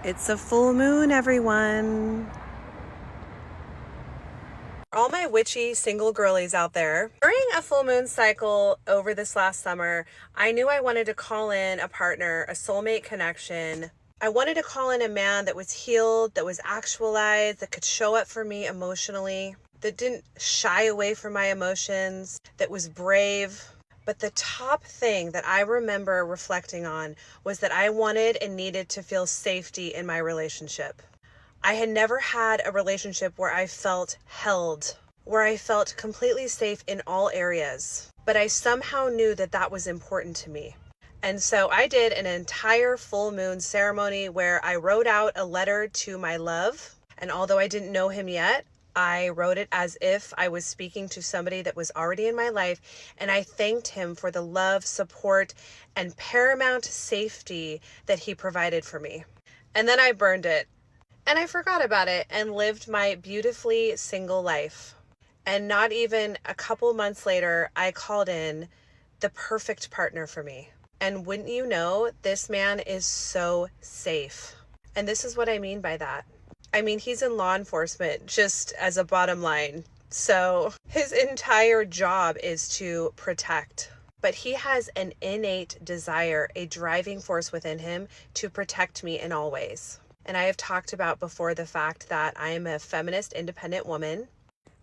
It's a full moon, everyone. All my witchy single girlies out there. During a full moon cycle over this last summer, I knew I wanted to call in a partner, a soulmate connection. I wanted to call in a man that was healed, that was actualized, that could show up for me emotionally, that didn't shy away from my emotions, that was brave. But the top thing that I remember reflecting on was that I wanted and needed to feel safety in my relationship. I had never had a relationship where I felt held, where I felt completely safe in all areas. But I somehow knew that that was important to me. And so I did an entire full moon ceremony where I wrote out a letter to my love. And although I didn't know him yet, I wrote it as if I was speaking to somebody that was already in my life. And I thanked him for the love, support, and paramount safety that he provided for me. And then I burned it. And I forgot about it and lived my beautifully single life. And not even a couple months later, I called in the perfect partner for me. And wouldn't you know, this man is so safe. And this is what I mean by that. I mean, he's in law enforcement, just as a bottom line. So his entire job is to protect. But he has an innate desire, a driving force within him to protect me in all ways. And I have talked about before the fact that I am a feminist, independent woman.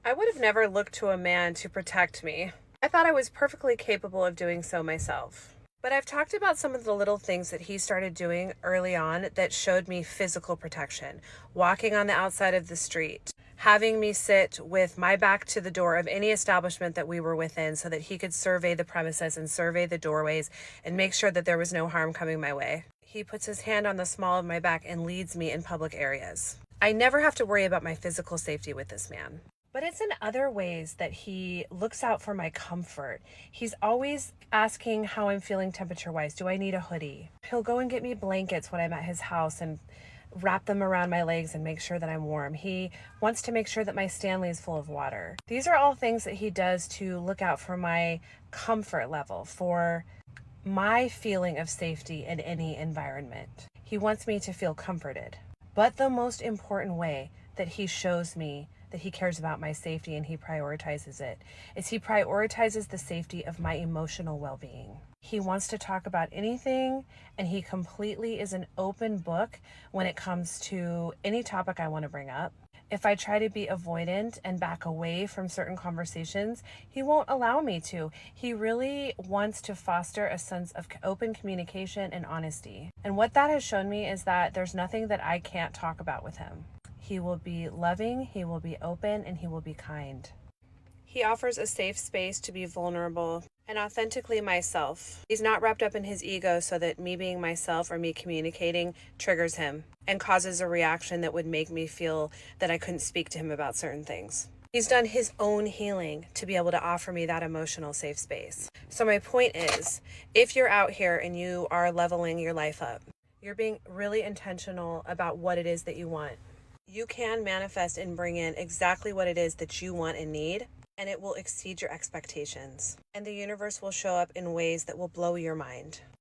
I would have never looked to a man to protect me. I thought I was perfectly capable of doing so myself. But I've talked about some of the little things that he started doing early on that showed me physical protection. Walking on the outside of the street, having me sit with my back to the door of any establishment that we were within so that he could survey the premises and survey the doorways and make sure that there was no harm coming my way. He puts his hand on the small of my back and leads me in public areas. I never have to worry about my physical safety with this man. But it's in other ways that he looks out for my comfort. He's always asking how I'm feeling temperature-wise. Do I need a hoodie? He'll go and get me blankets when I'm at his house and wrap them around my legs and make sure that I'm warm. He wants to make sure that my Stanley is full of water. These are all things that he does to look out for my comfort level, for my feeling of safety in any environment. He wants me to feel comforted. But the most important way that he shows me that he cares about my safety and he prioritizes it is he prioritizes the safety of my emotional well-being. He wants to talk about anything, and he completely is an open book when it comes to any topic I want to bring up. If I try to be avoidant and back away from certain conversations, he won't allow me to. He really wants to foster a sense of open communication and honesty. And what that has shown me is that there's nothing that I can't talk about with him. He will be loving, he will be open, and he will be kind. He offers a safe space to be vulnerable and authentically myself. He's not wrapped up in his ego so that me being myself or me communicating triggers him and causes a reaction that would make me feel that I couldn't speak to him about certain things. He's done his own healing to be able to offer me that emotional safe space. So my point is, if you're out here and you are leveling your life up, you're being really intentional about what it is that you want, you can manifest and bring in exactly what it is that you want and need, and it will exceed your expectations. And the universe will show up in ways that will blow your mind.